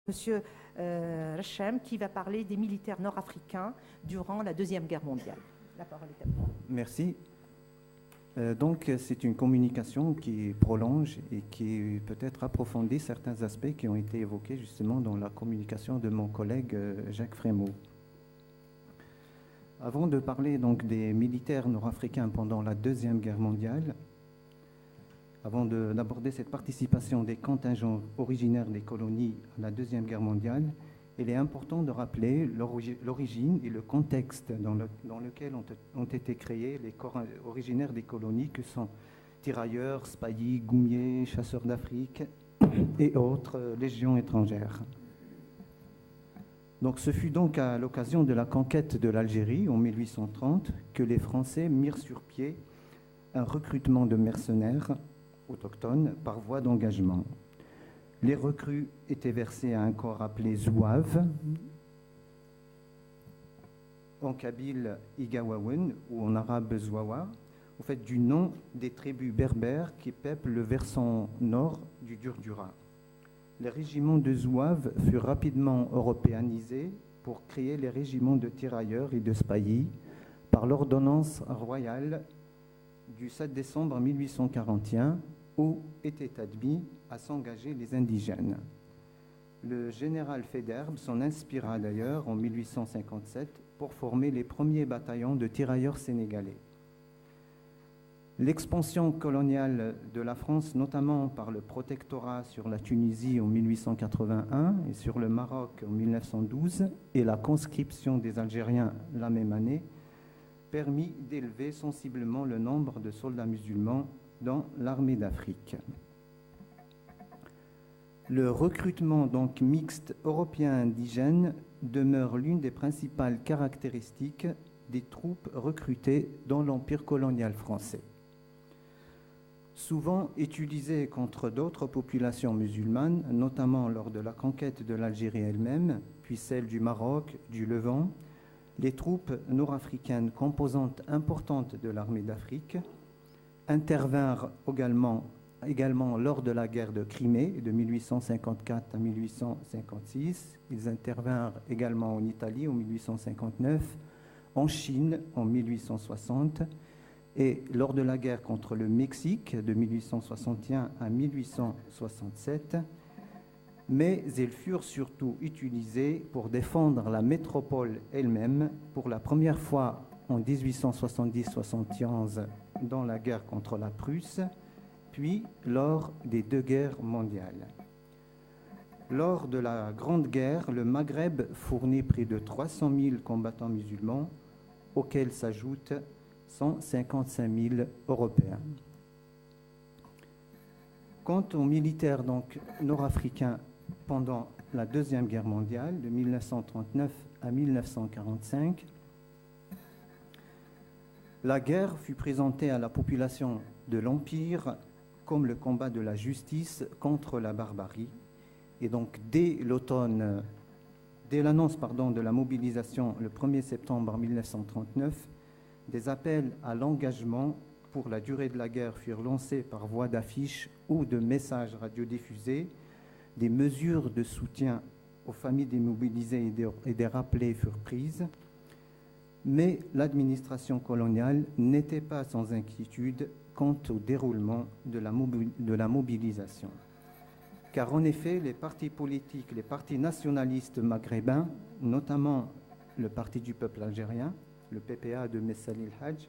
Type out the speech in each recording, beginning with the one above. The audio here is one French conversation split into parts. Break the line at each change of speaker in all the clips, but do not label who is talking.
Monsieur Rechem, qui va parler des militaires nord-africains durant la Deuxième Guerre mondiale. La parole est à vous.
Merci. Donc, c'est une communication qui prolonge et qui peut-être approfondit certains aspects qui ont été évoqués justement dans la communication de mon collègue Jacques Frémaux. Avant de parler donc des militaires nord-africains pendant la Deuxième Guerre mondiale, avant d'aborder cette participation des contingents originaires des colonies à la Deuxième Guerre mondiale, il est important de rappeler l'origine et le contexte dans lequel ont été créés les corps originaires des colonies, que sont tirailleurs, spahis, goumiers, chasseurs d'Afrique et autres légions étrangères. Donc, ce fut donc à l'occasion de la conquête de l'Algérie en 1830 que les Français mirent sur pied un recrutement de mercenaires autochtones par voie d'engagement. Les recrues étaient versés à un corps appelé Zouave, en kabyle Igawawen ou en arabe Zouawa, au fait du nom des tribus berbères qui peuplent le versant nord du Durdura. Les régiments de Zouave furent rapidement européanisés pour créer les régiments de tirailleurs et de spahis par l'ordonnance royale du 7 décembre 1841, où étaient admis à s'engager les indigènes. Le général Faidherbe s'en inspira d'ailleurs en 1857 pour former les premiers bataillons de tirailleurs sénégalais. L'expansion coloniale de la France, notamment par le protectorat sur la Tunisie en 1881 et sur le Maroc en 1912, et la conscription des Algériens la même année, permit d'élever sensiblement le nombre de soldats musulmans dans l'armée d'Afrique. Le recrutement donc mixte européen-indigène demeure l'une des principales caractéristiques des troupes recrutées dans l'empire colonial français. Souvent utilisées contre d'autres populations musulmanes, notamment lors de la conquête de l'Algérie elle-même, puis celle du Maroc, du Levant, les troupes nord-africaines, composantes importantes de l'armée d'Afrique, intervinrent également lors de la guerre de Crimée de 1854 à 1856. Ils intervinrent également en Italie en 1859, en Chine en 1860 et lors de la guerre contre le Mexique de 1861 à 1867. Mais ils furent surtout utilisés pour défendre la métropole elle-même pour la première fois en 1870-71 dans la guerre contre la Prusse, puis lors des deux guerres mondiales. Lors de la Grande Guerre, le Maghreb fournit près de 300 000 combattants musulmans, auxquels s'ajoutent 155 000 Européens. Quant aux militaires donc nord-africains pendant la Deuxième Guerre mondiale, de 1939 à 1945, la guerre fut présentée à la population de l'Empire comme le combat de la justice contre la barbarie. Et donc, dès l'annonce de la mobilisation le 1er septembre 1939, des appels à l'engagement pour la durée de la guerre furent lancés par voie d'affiches ou de messages radiodiffusés. Des mesures de soutien aux familles démobilisées et des rappelés furent prises. Mais l'administration coloniale n'était pas sans inquiétude quant au déroulement de la mobilisation. Car en effet, les partis politiques, les partis nationalistes maghrébins, notamment le Parti du peuple algérien, le PPA de Messalil Hadj,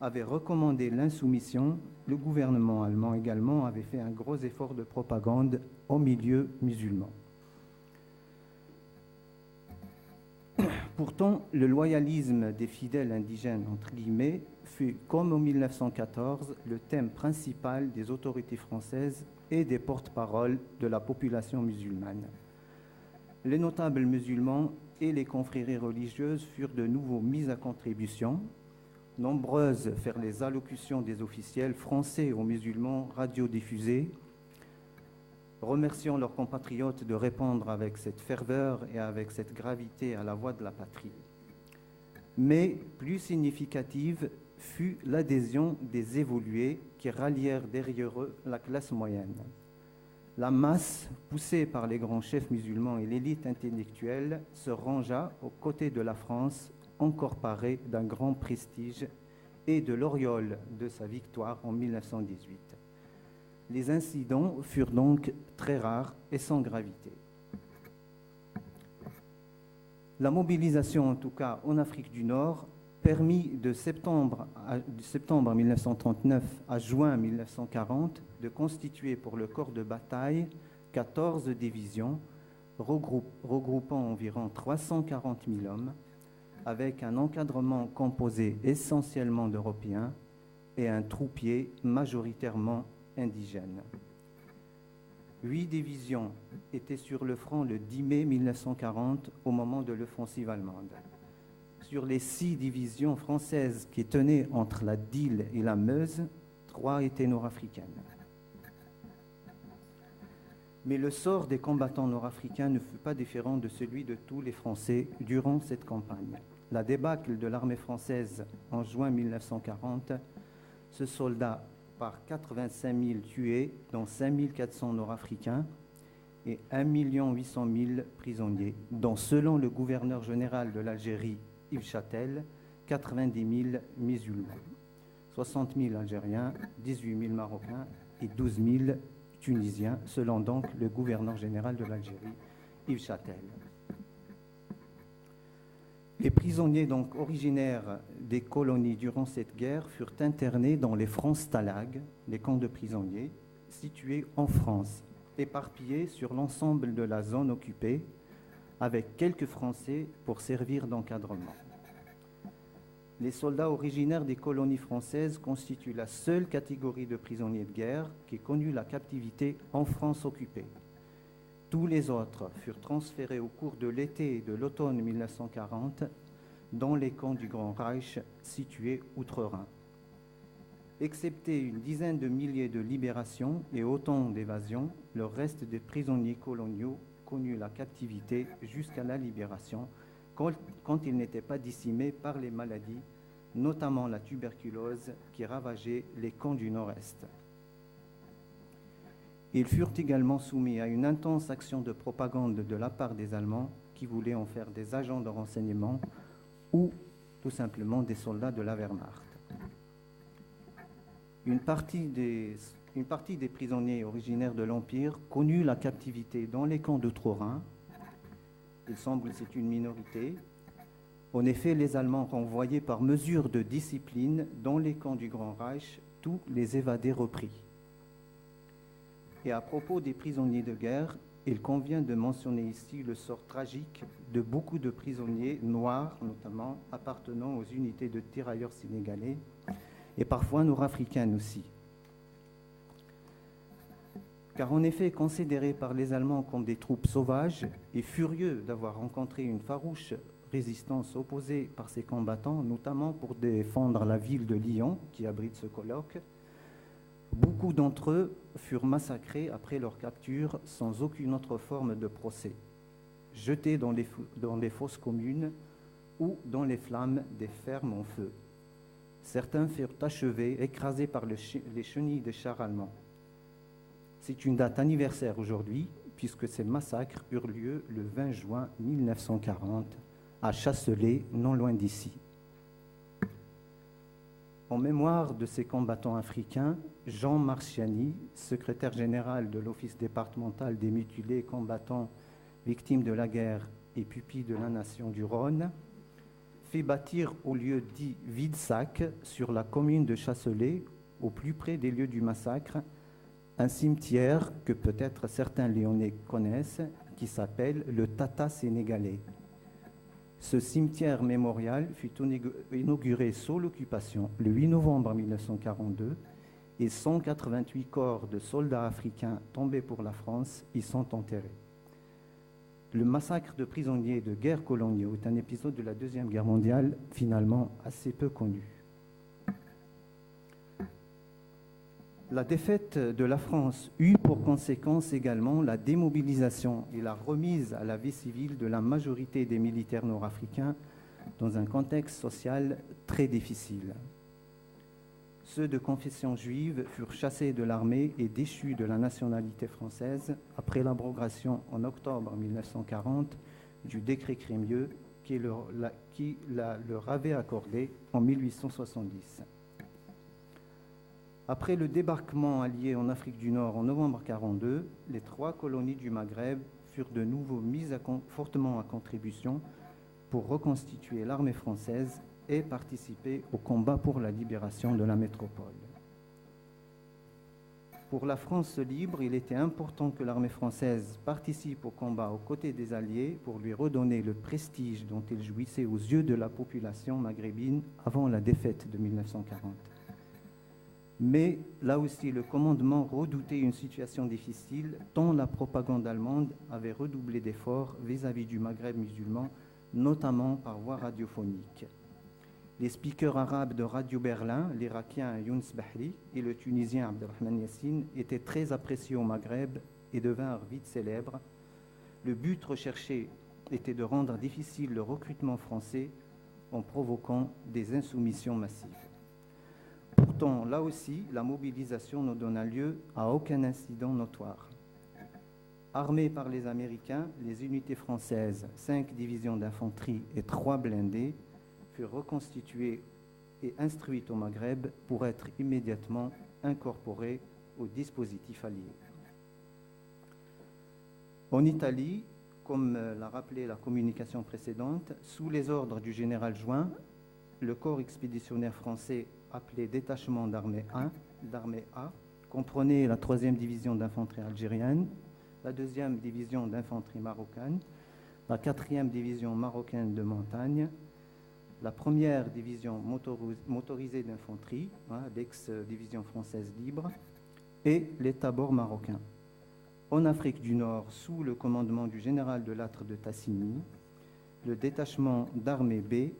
avaient recommandé l'insoumission. Le gouvernement allemand également avait fait un gros effort de propagande au milieu musulman. Pourtant, le loyalisme des fidèles indigènes, entre guillemets, fut, comme en 1914, le thème principal des autorités françaises et des porte-paroles de la population musulmane. Les notables musulmans et les confréries religieuses furent de nouveau mis à contribution. Nombreuses furent les allocutions des officiels français aux musulmans radiodiffusés, remerciant leurs compatriotes de répondre avec cette ferveur et avec cette gravité à la voix de la patrie. Mais plus significative fut l'adhésion des évolués qui rallièrent derrière eux la classe moyenne. La masse, poussée par les grands chefs musulmans et l'élite intellectuelle, se rangea aux côtés de la France, encore parée d'un grand prestige et de l'auréole de sa victoire en 1918. Les incidents furent donc très rares et sans gravité. La mobilisation, en tout cas en Afrique du Nord, permis de septembre 1939 à juin 1940 de constituer pour le corps de bataille 14 divisions regroupant environ 340 000 hommes, avec un encadrement composé essentiellement d'Européens et un troupier majoritairement indigène. 8 divisions étaient sur le front le 10 mai 1940 au moment de l'offensive allemande. Sur les 6 divisions françaises qui tenaient entre la Dyle et la Meuse, 3 étaient nord-africaines. Mais le sort des combattants nord-africains ne fut pas différent de celui de tous les Français durant cette campagne. La débâcle de l'armée française en juin 1940 se solda par 85 000 tués, dont 5 400 nord-africains, et 1 800 000 prisonniers, dont, selon le gouverneur général de l'Algérie, Yves Chatel, 90 000 musulmans, 60 000 Algériens, 18 000 Marocains et 12 000 Tunisiens, selon donc le gouverneur général de l'Algérie, Yves Chatel. Les prisonniers donc originaires des colonies durant cette guerre furent internés dans les Francs-Stalags, les camps de prisonniers, situés en France, éparpillés sur l'ensemble de la zone occupée, avec quelques Français pour servir d'encadrement. Les soldats originaires des colonies françaises constituent la seule catégorie de prisonniers de guerre qui connut la captivité en France occupée. Tous les autres furent transférés au cours de l'été et de l'automne 1940 dans les camps du Grand Reich situés outre-Rhin. Excepté une dizaine de milliers de libérations et autant d'évasions, le reste des prisonniers coloniaux connut la captivité jusqu'à la libération, quand ils n'étaient pas décimés par les maladies, notamment la tuberculose qui ravageait les camps du Nord-Est. Ils furent également soumis à une intense action de propagande de la part des Allemands qui voulaient en faire des agents de renseignement ou tout simplement des soldats de la Wehrmacht. Une partie des prisonniers originaires de l'Empire connut la captivité dans les camps d'outre-Rhin. Il semble que c'est une minorité. En effet, les Allemands renvoyaient par mesure de discipline dans les camps du Grand Reich tous les évadés repris. Et à propos des prisonniers de guerre, il convient de mentionner ici le sort tragique de beaucoup de prisonniers noirs, notamment appartenant aux unités de tirailleurs sénégalais, et parfois nord-africains aussi. Car en effet, considérés par les Allemands comme des troupes sauvages et furieux d'avoir rencontré une farouche résistance opposée par ces combattants, notamment pour défendre la ville de Lyon, qui abrite ce colloque, beaucoup d'entre eux furent massacrés après leur capture sans aucune autre forme de procès, jetés dans les fosses communes ou dans les flammes des fermes en feu. Certains furent achevés, écrasés par les chenilles des chars allemands. C'est une date anniversaire aujourd'hui, puisque ces massacres eurent lieu le 20 juin 1940 à Chasselet, non loin d'ici. En mémoire de ces combattants africains, Jean Marchiani, secrétaire général de l'Office départemental des mutilés combattants victimes de la guerre et pupilles de la nation du Rhône, fait bâtir au lieu dit Vidsac, sur la commune de Chasselet, au plus près des lieux du massacre, un cimetière que peut-être certains Lyonnais connaissent, qui s'appelle le Tata sénégalais. Ce cimetière mémorial fut inauguré sous l'occupation le 8 novembre 1942 et 188 corps de soldats africains tombés pour la France y sont enterrés. Le massacre de prisonniers de guerre coloniaux est un épisode de la Deuxième Guerre mondiale finalement assez peu connu. La défaite de la France eut pour conséquence également la démobilisation et la remise à la vie civile de la majorité des militaires nord-africains dans un contexte social très difficile. Ceux de confession juive furent chassés de l'armée et déchus de la nationalité française après l'abrogation en octobre 1940 du décret Crémieux qui leur avait accordé en 1870. Après le débarquement allié en Afrique du Nord en novembre 1942, les 3 colonies du Maghreb furent de nouveau mises fortement à contribution pour reconstituer l'armée française et participer au combat pour la libération de la métropole. Pour la France libre, il était important que l'armée française participe au combat aux côtés des Alliés pour lui redonner le prestige dont il jouissait aux yeux de la population maghrébine avant la défaite de 1940. Mais là aussi, le commandement redoutait une situation difficile, tant la propagande allemande avait redoublé d'efforts vis-à-vis du Maghreb musulman, notamment par voie radiophonique. Les speakers arabes de Radio Berlin, l'Irakien Younes Bahri et le Tunisien Abdelrahman Yassine, étaient très appréciés au Maghreb et devinrent vite célèbres. Le but recherché était de rendre difficile le recrutement français en provoquant des insoumissions massives. Pourtant, là aussi, la mobilisation ne donna lieu à aucun incident notoire. Armées par les Américains, les unités françaises, 5 divisions d'infanterie et 3 blindés, furent reconstituées et instruites au Maghreb pour être immédiatement incorporées au dispositif allié. En Italie, comme l'a rappelé la communication précédente, sous les ordres du général Juin, le corps expéditionnaire français appelé détachement d'armée A comprenait la 3e division d'infanterie algérienne, la 2e division d'infanterie marocaine, la 4e division marocaine de montagne, la 1re division motorisée d'infanterie, l'ex-division française libre, et l'état-bord marocain. En Afrique du Nord, sous le commandement du général de Lattre de Tassigny, le détachement d'armée B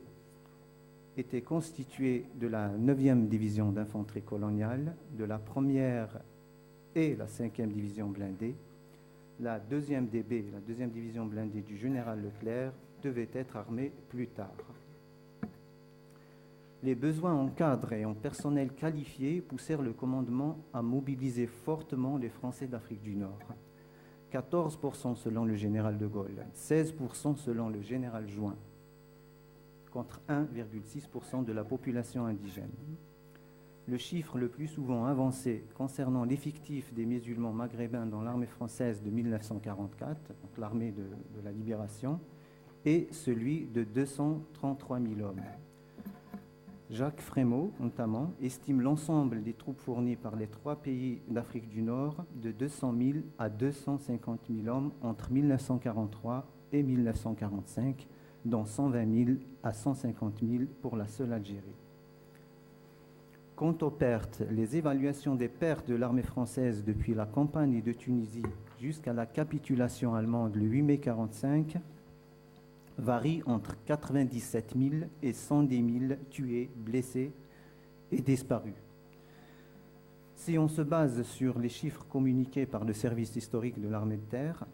était constitué de la 9e division d'infanterie coloniale, de la 1re et la 5e division blindée. La 2e DB, la 2e division blindée du général Leclerc, devait être armée plus tard. Les besoins en cadres et en personnel qualifié poussèrent le commandement à mobiliser fortement les Français d'Afrique du Nord. 14% selon le général de Gaulle, 16% selon le général Juin, contre 1,6% de la population indigène. Le chiffre le plus souvent avancé concernant l'effectif des musulmans maghrébins dans l'armée française de 1944, donc l'armée de la libération, est celui de 233 000 hommes. Jacques Frémaux, notamment, estime l'ensemble des troupes fournies par les 3 pays d'Afrique du Nord de 200 000 à 250 000 hommes entre 1943 et 1945, dont 120 000 à 150 000 pour la seule Algérie. Quant aux pertes, les évaluations des pertes de l'armée française depuis la campagne de Tunisie jusqu'à la capitulation allemande le 8 mai 1945 varient entre 97 000 et 110 000 tués, blessés et disparus. Si on se base sur les chiffres communiqués par le service historique de l'armée de terre,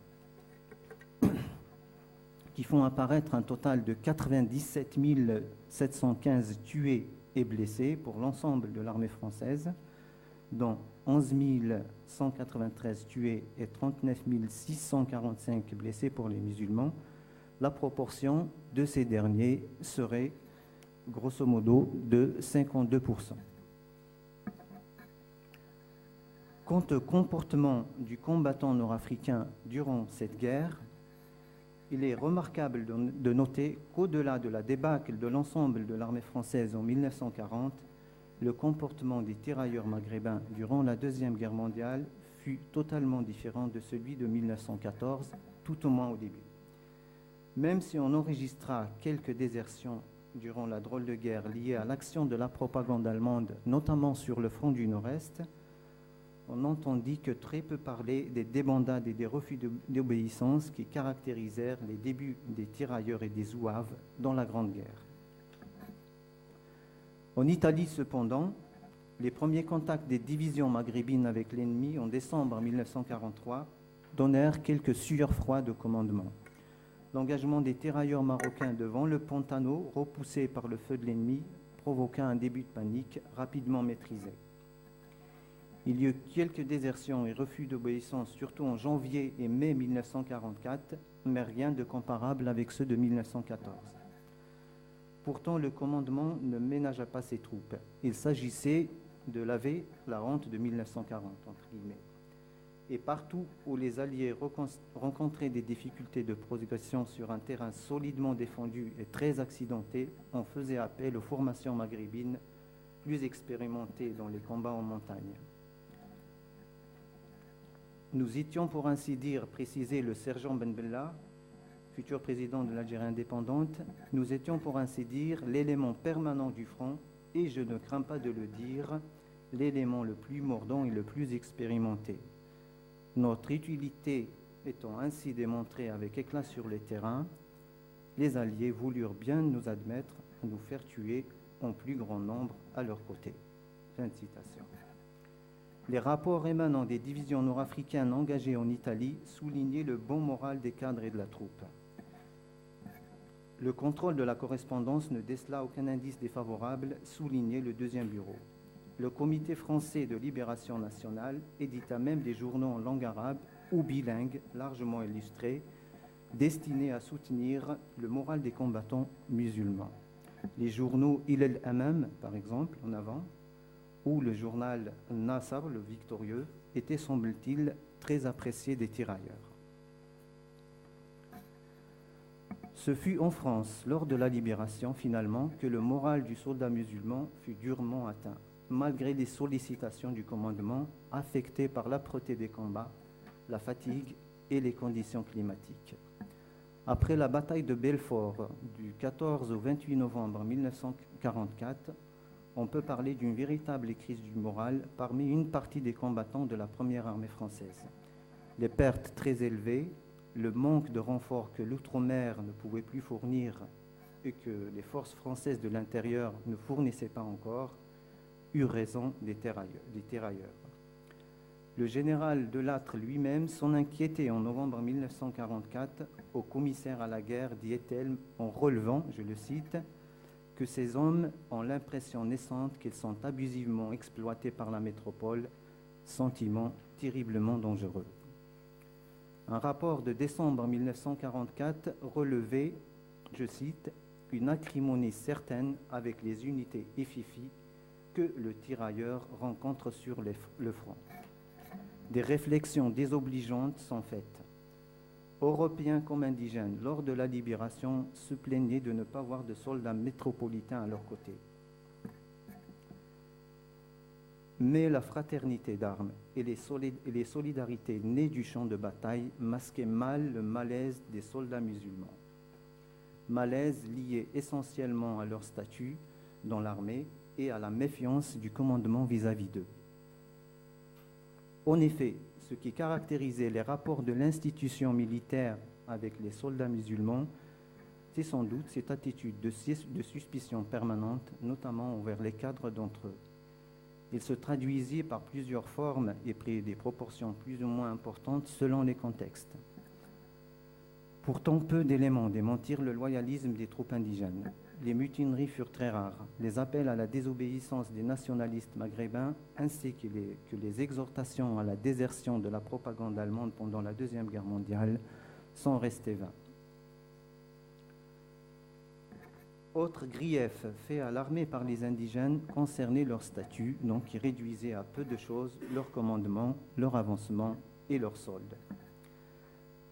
qui font apparaître un total de 97 715 tués et blessés pour l'ensemble de l'armée française, dont 11 193 tués et 39 645 blessés pour les musulmans, la proportion de ces derniers serait grosso modo de 52%. Quant au comportement du combattant nord-africain durant cette guerre, il est remarquable de noter qu'au-delà de la débâcle de l'ensemble de l'armée française en 1940, le comportement des tirailleurs maghrébins durant la Deuxième Guerre mondiale fut totalement différent de celui de 1914, tout au moins au début. Même si on enregistra quelques désertions durant la drôle de guerre liée à l'action de la propagande allemande, notamment sur le front du Nord-Est, on n'entendit que très peu parler des débandades et des refus d'obéissance qui caractérisèrent les débuts des tirailleurs et des zouaves dans la Grande Guerre. En Italie, cependant, les premiers contacts des divisions maghrébines avec l'ennemi en décembre 1943 donnèrent quelques sueurs froides de commandement. L'engagement des tirailleurs marocains devant le Pantano, repoussé par le feu de l'ennemi, provoqua un début de panique rapidement maîtrisé. Il y eut quelques désertions et refus d'obéissance, surtout en janvier et mai 1944, mais rien de comparable avec ceux de 1914. Pourtant, le commandement ne ménagea pas ses troupes. Il s'agissait de laver la honte de 1940, entre guillemets. Et partout où les Alliés rencontraient des difficultés de progression sur un terrain solidement défendu et très accidenté, on faisait appel aux formations maghrébines plus expérimentées dans les combats en montagne. Nous étions, pour ainsi dire, précisait le sergent Ben Bella, futur président de l'Algérie indépendante, nous étions, pour ainsi dire, l'élément permanent du front et, je ne crains pas de le dire, l'élément le plus mordant et le plus expérimenté. Notre utilité étant ainsi démontrée avec éclat sur les terrains, les Alliés voulurent bien nous admettre à nous faire tuer en plus grand nombre à leur côté. Fin de citation. Les rapports émanant des divisions nord-africaines engagées en Italie soulignaient le bon moral des cadres et de la troupe. Le contrôle de la correspondance ne décela aucun indice défavorable, soulignait le deuxième bureau. Le Comité français de libération nationale édita même des journaux en langue arabe ou bilingues, largement illustrés, destinés à soutenir le moral des combattants musulmans. Les journaux Il el-Amam, par exemple, en avant, ou le journal Nasr, le victorieux, étaient, semble-t-il, très appréciés des tirailleurs. Ce fut en France, lors de la libération, finalement, que le moral du soldat musulman fut durement atteint, malgré les sollicitations du commandement, affecté par l'âpreté des combats, la fatigue et les conditions climatiques. Après la bataille de Belfort du 14 au 28 novembre 1944, on peut parler d'une véritable crise du moral parmi une partie des combattants de la première armée française. Les pertes très élevées, le manque de renforts que l'outre-mer ne pouvait plus fournir et que les forces françaises de l'intérieur ne fournissaient pas encore, eurent raison des tirailleurs. Le général Delattre lui-même s'en inquiétait en novembre 1944 au commissaire à la guerre d'Ietel en relevant, je le cite, que ces hommes ont l'impression naissante qu'ils sont abusivement exploités par la métropole, sentiment terriblement dangereux. Un rapport de décembre 1944 relevait, je cite, une acrimonie certaine avec les unités EFIFI que le tirailleur rencontre sur le front. Des réflexions désobligeantes sont faites. Européens comme indigènes, lors de la libération, se plaignaient de ne pas voir de soldats métropolitains à leur côté. Mais la fraternité d'armes et les solidarités nées du champ de bataille masquaient mal le malaise des soldats musulmans. Malaise lié essentiellement à leur statut dans l'armée et à la méfiance du commandement vis-à-vis d'eux. En effet, ce qui caractérisait les rapports de l'institution militaire avec les soldats musulmans, c'est sans doute cette attitude de suspicion permanente, notamment envers les cadres d'entre eux. Il se traduisait par plusieurs formes et prit des proportions plus ou moins importantes selon les contextes. Pourtant, peu d'éléments démentirent le loyalisme des troupes indigènes. Les mutineries furent très rares. Les appels à la désobéissance des nationalistes maghrébins ainsi que les exhortations à la désertion de la propagande allemande pendant la Deuxième Guerre mondiale sont restés vains. Autre grief fait à l'armée par les indigènes concernait leur statut, donc qui réduisait à peu de choses leur commandement, leur avancement et leur solde.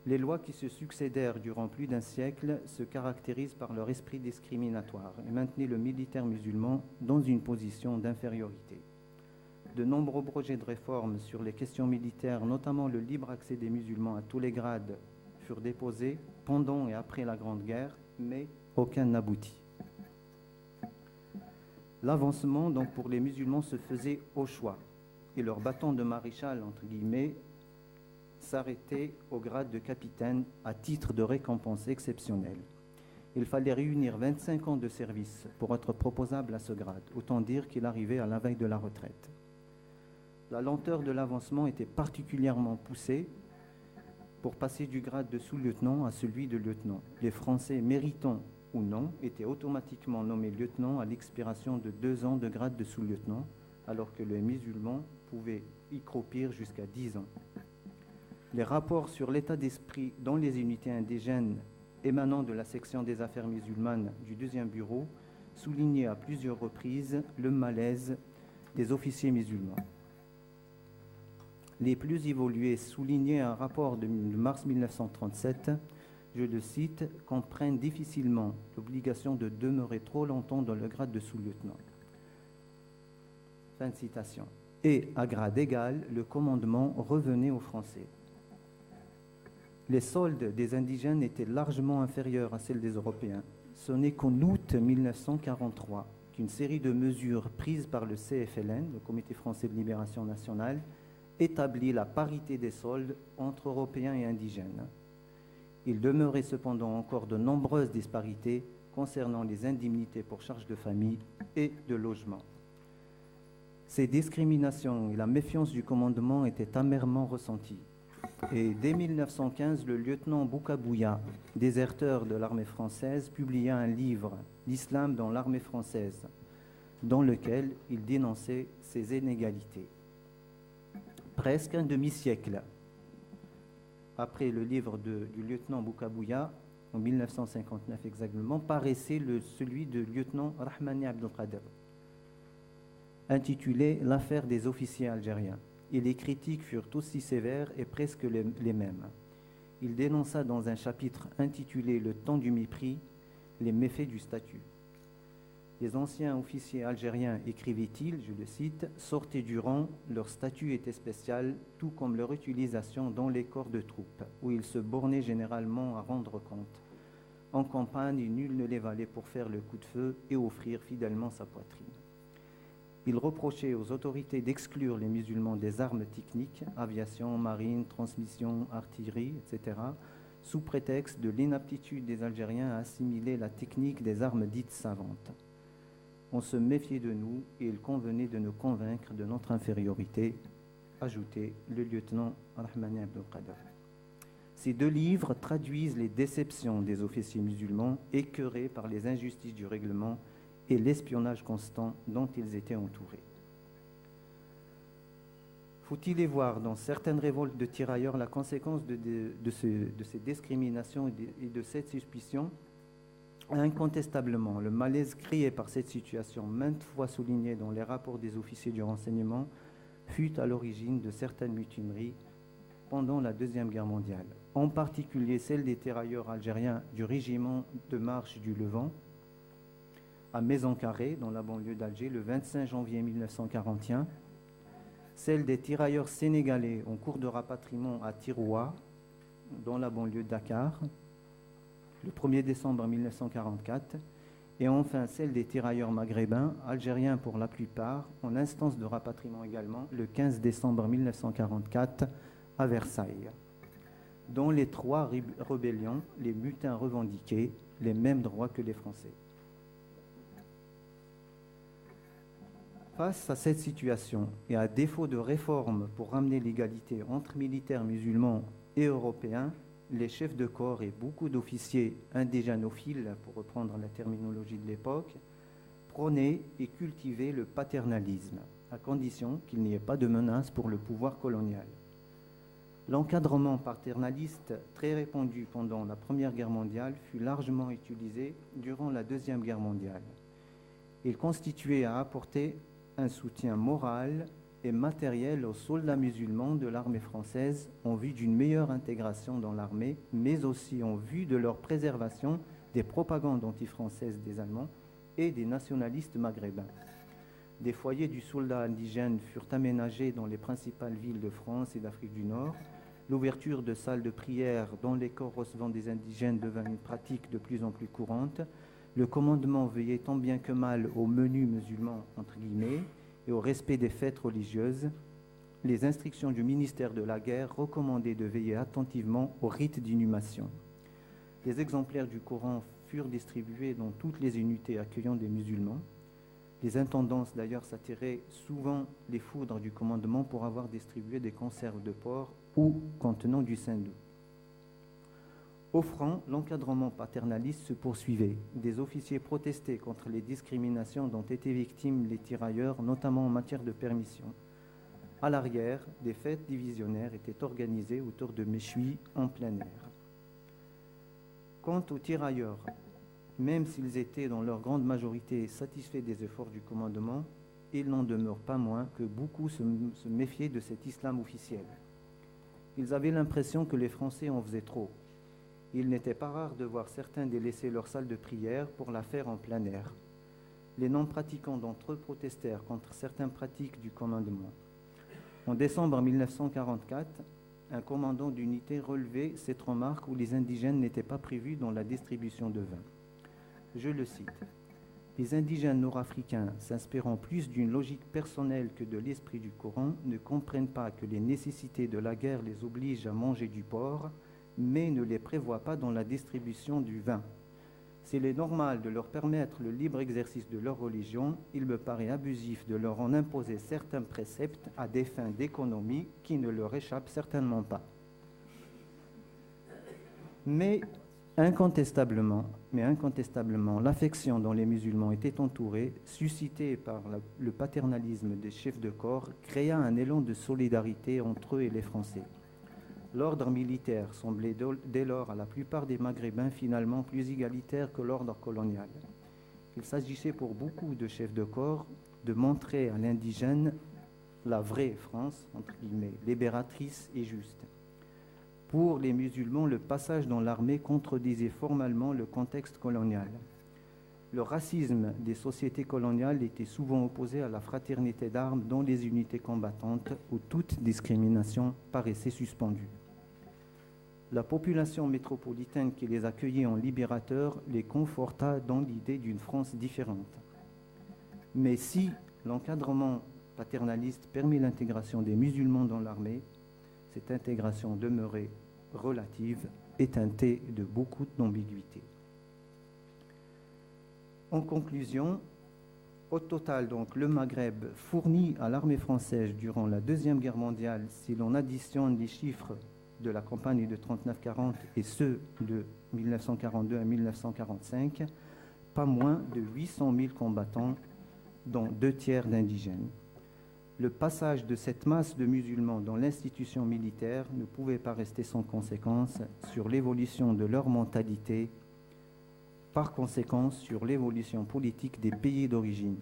Les lois qui se succédèrent durant plus d'un siècle se caractérisent par leur esprit discriminatoire et maintenaient le militaire musulman dans une position d'infériorité. De nombreux projets de réforme sur les questions militaires, notamment le libre accès des musulmans à tous les grades, furent déposés pendant et après la Grande Guerre, mais aucun n'aboutit. L'avancement, donc, pour les musulmans se faisait au choix, et leur bâton de maréchal, entre guillemets, s'arrêtait au grade de capitaine à titre de récompense exceptionnelle. Il fallait réunir 25 ans de service pour être proposable à ce grade, autant dire qu'il arrivait à la veille de la retraite. La lenteur de l'avancement était particulièrement poussée pour passer du grade de sous-lieutenant à celui de lieutenant, les Français méritant ou non, était automatiquement nommé lieutenant à l'expiration de 2 ans de grade de sous-lieutenant, alors que les musulmans pouvaient y croupir jusqu'à 10 ans. Les rapports sur l'état d'esprit dans les unités indigènes émanant de la section des affaires musulmanes du 2e bureau soulignaient à plusieurs reprises le malaise des officiers musulmans. Les plus évolués soulignaient un rapport de mars 1937, je le cite, « comprennent difficilement l'obligation de demeurer trop longtemps dans le grade de sous-lieutenant ». Fin de citation. Et, à grade égal, le commandement revenait aux Français. Les soldes des indigènes étaient largement inférieurs à celles des Européens. Ce n'est qu'en août 1943 qu'une série de mesures prises par le CFLN, le Comité français de libération nationale, établit la parité des soldes entre Européens et indigènes. Il demeurait cependant encore de nombreuses disparités concernant les indemnités pour charges de famille et de logement. Ces discriminations et la méfiance du commandement étaient amèrement ressenties. Et dès 1915, le lieutenant Boukabouya, déserteur de l'armée française, publia un livre, L'islam dans l'armée française, dans lequel il dénonçait ces inégalités. Presque un demi-siècle après le livre du lieutenant Boukabouya, en 1959 exactement, paraissait celui de lieutenant Rahmani Abdelkader, intitulé « L'affaire des officiers algériens ». Et les critiques furent aussi sévères et presque les mêmes. Il dénonça dans un chapitre intitulé « Le temps du mépris » les méfaits du statut. Les anciens officiers algériens, écrivait-il, je le cite, sortaient du rang, leur statut était spécial, tout comme leur utilisation dans les corps de troupes, où ils se bornaient généralement à rendre compte. En campagne, nul ne les valait pour faire le coup de feu et offrir fidèlement sa poitrine. Il reprochait aux autorités d'exclure les musulmans des armes techniques, aviation, marine, transmission, artillerie, etc., sous prétexte de l'inaptitude des Algériens à assimiler la technique des armes dites savantes. On se méfiait de nous et il convenait de nous convaincre de notre infériorité, ajoutait le lieutenant Rahmani Abdelkader. Ces 2 livres traduisent les déceptions des officiers musulmans écœurés par les injustices du règlement et l'espionnage constant dont ils étaient entourés. Faut-il y voir dans certaines révoltes de tirailleurs la conséquence de ces discriminations et de cette suspicion? Incontestablement, le malaise créé par cette situation, maintes fois souligné dans les rapports des officiers du renseignement, fut à l'origine de certaines mutineries pendant la Deuxième Guerre mondiale, en particulier celle des tirailleurs algériens du régiment de marche du Levant, à Maison-Carrée, dans la banlieue d'Alger, le 25 janvier 1941, celle des tirailleurs sénégalais en cours de rapatriement à Tiroua, dans la banlieue de Dakar, le 1er décembre 1944, et enfin celle des tirailleurs maghrébins, algériens pour la plupart, en instance de rapatriement également, le 15 décembre 1944, à Versailles. Dans les 3 rébellions, les mutins revendiquaient les mêmes droits que les Français. Face à cette situation et à défaut de réformes pour ramener l'égalité entre militaires musulmans et européens, les chefs de corps et beaucoup d'officiers indigénophiles, pour reprendre la terminologie de l'époque, prônaient et cultivaient le paternalisme, à condition qu'il n'y ait pas de menace pour le pouvoir colonial. L'encadrement paternaliste, très répandu pendant la Première Guerre mondiale, fut largement utilisé durant la Deuxième Guerre mondiale. Il constituait à apporter un soutien moral et matériel aux soldats musulmans de l'armée française en vue d'une meilleure intégration dans l'armée, mais aussi en vue de leur préservation des propagandes anti-françaises des Allemands et des nationalistes maghrébins. Des foyers du soldat indigène furent aménagés dans les principales villes de France et d'Afrique du Nord. L'ouverture de salles de prière dans les corps recevant des indigènes devint une pratique de plus en plus courante. Le commandement veillait tant bien que mal au menu musulman, entre guillemets, et au respect des fêtes religieuses. Les instructions du ministère de la Guerre recommandaient de veiller attentivement au rite d'inhumation. Des exemplaires du Coran furent distribués dans toutes les unités accueillant des musulmans. Les intendances d'ailleurs s'attiraient souvent les foudres du commandement pour avoir distribué des conserves de porc ou contenant du saindoux. Au front, l'encadrement paternaliste se poursuivait. Des officiers protestaient contre les discriminations dont étaient victimes les tirailleurs, notamment en matière de permission. À l'arrière, des fêtes divisionnaires étaient organisées autour de méchouis en plein air. Quant aux tirailleurs, même s'ils étaient dans leur grande majorité satisfaits des efforts du commandement, il n'en demeure pas moins que beaucoup se méfiaient de cet islam officiel. Ils avaient l'impression que les Français en faisaient trop. Il n'était pas rare de voir certains délaisser leur salle de prière pour la faire en plein air. Les non-pratiquants d'entre eux protestèrent contre certaines pratiques du commandement. En décembre 1944, un commandant d'unité relevait cette remarque où les indigènes n'étaient pas prévus dans la distribution de vin. Je le cite. « Les indigènes nord-africains, s'inspirant plus d'une logique personnelle que de l'esprit du Coran, ne comprennent pas que les nécessités de la guerre les obligent à manger du porc, mais ne les prévoient pas dans la distribution du vin. S'il est normal de leur permettre le libre exercice de leur religion, il me paraît abusif de leur en imposer certains préceptes à des fins d'économie qui ne leur échappent certainement pas. » Mais incontestablement, l'affection dont les musulmans étaient entourés, suscitée par le paternalisme des chefs de corps, créa un élan de solidarité entre eux et les Français. L'ordre militaire semblait dès lors à la plupart des Maghrébins finalement plus égalitaire que l'ordre colonial. Il s'agissait pour beaucoup de chefs de corps de montrer à l'indigène la vraie France, entre guillemets, libératrice et juste. Pour les musulmans, le passage dans l'armée contredisait formellement le contexte colonial. Le racisme des sociétés coloniales était souvent opposé à la fraternité d'armes dans les unités combattantes où toute discrimination paraissait suspendue. La population métropolitaine qui les accueillait en libérateurs les conforta dans l'idée d'une France différente. Mais si l'encadrement paternaliste permet l'intégration des musulmans dans l'armée, cette intégration demeurait relative et teintée de beaucoup d'ambiguïté. En conclusion, au total, donc, le Maghreb fournit à l'armée française durant la Deuxième Guerre mondiale, si l'on additionne les chiffres de la campagne de 39-40 et ceux de 1942 à 1945, pas moins de 800 000 combattants, dont 2 tiers d'indigènes. Le passage de cette masse de musulmans dans l'institution militaire ne pouvait pas rester sans conséquence sur l'évolution de leur mentalité, par conséquent sur l'évolution politique des pays d'origine.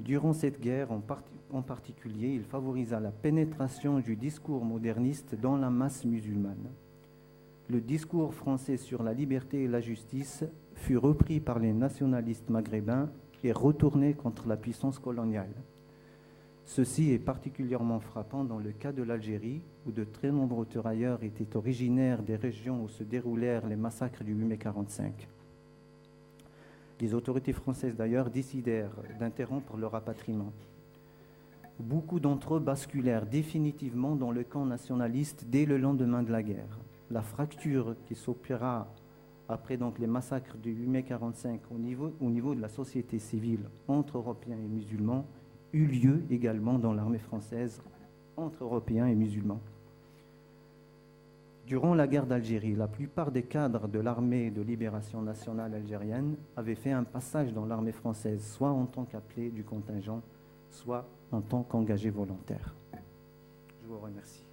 Durant cette guerre en particulier, il favorisa la pénétration du discours moderniste dans la masse musulmane. Le discours français sur la liberté et la justice fut repris par les nationalistes maghrébins et retourné contre la puissance coloniale. Ceci est particulièrement frappant dans le cas de l'Algérie, où de très nombreux tirailleurs étaient originaires des régions où se déroulèrent les massacres du 8 mai 1945. Les autorités françaises d'ailleurs décidèrent d'interrompre leur rapatriement. Beaucoup d'entre eux basculèrent définitivement dans le camp nationaliste dès le lendemain de la guerre. La fracture qui s'opéra après donc les massacres du 8 mai 1945 au niveau de la société civile entre Européens et musulmans eut lieu également dans l'armée française entre Européens et musulmans. Durant la guerre d'Algérie, la plupart des cadres de l'armée de libération nationale algérienne avaient fait un passage dans l'armée française, soit en tant qu'appelés du contingent, soit en tant qu'engagés volontaires. Je vous remercie.